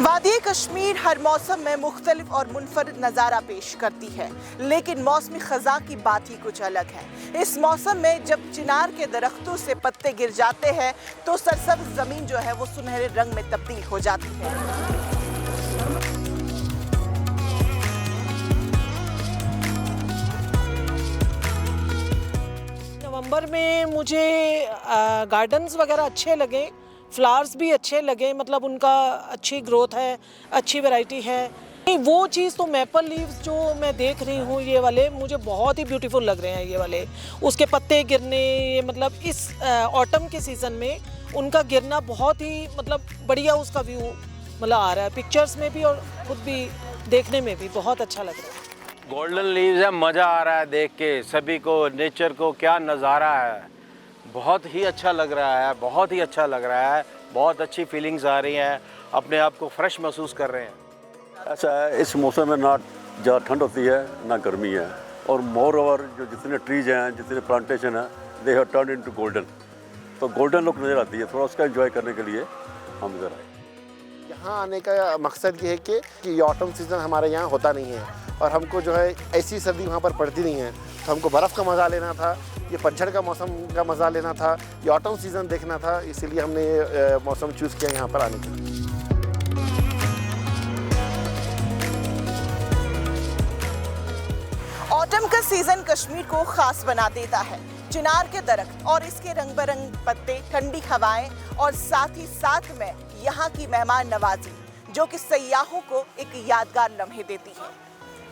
वादी कश्मीर हर मौसम में मुख्तलिफ और मुनफरिद नज़ारा पेश करती है, लेकिन मौसमी ख़ज़ा की बात ही कुछ अलग है। इस मौसम में जब चिनार के दरख्तों से पत्ते गिर जाते हैं तो सरसब्ज़ ज़मीन जो है वो सुनहरे रंग में तब्दील हो जाती है। नवंबर में मुझे गार्डन्स वगैरह अच्छे लगे, फ्लावर्स भी अच्छे लगे, मतलब उनका अच्छी ग्रोथ है, अच्छी वैरायटी है। वो चीज़ तो मैपल लीव्स जो मैं देख रही हूँ, ये वाले मुझे बहुत ही ब्यूटीफुल लग रहे हैं। ये वाले उसके पत्ते गिरने, ये मतलब इस ऑटम के सीज़न में उनका गिरना बहुत ही मतलब बढ़िया उसका व्यू मतलब आ रहा है, पिक्चर्स में भी और खुद भी देखने में भी बहुत अच्छा लग रहा है। गोल्डन लीव्स है, मज़ा आ रहा है देख के, सभी को, नेचर को, क्या नज़ारा है। बहुत ही अच्छा लग रहा है, बहुत ही अच्छा लग रहा है, बहुत अच्छी फीलिंग्स आ रही हैं, अपने आप को फ्रेश महसूस कर रहे हैं। ऐसा है, इस मौसम में ना ज़्यादा ठंड होती है ना गर्मी है, और मोर ओवर जो जितने ट्रीज हैं, जितने प्लांटेशन हैं, they have turn into golden. तो गोल्डन लुक नज़र आती है, थोड़ा उसका एंजॉय करने के लिए हम इधर आए। यहाँ आने का मकसद ये है कि ये ऑटम सीज़न हमारे यहाँ होता नहीं है, और हमको जो है ऐसी सर्दी वहाँ पर पड़ती नहीं है, तो हमको बर्फ़ का मज़ा लेना था, ये पतझड़ का मौसम का मज़ा लेना था, ये ऑटम सीज़न देखना था, इसीलिए हमने ये मौसम चूज़ किया यहाँ पर आने के लिए। ऑटम का सीजन कश्मीर को खास बना देता है। चिनार के दरख्त और इसके रंग बिरंग पत्ते, ठंडी हवाएं और साथ ही साथ में यहाँ की मेहमान नवाजी, जो कि सयाहों को एक यादगार लम्हे देती है।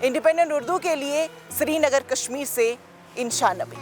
इंडिपेंडेंट उर्दू के लिए श्रीनगर कश्मीर से इंशा नबी।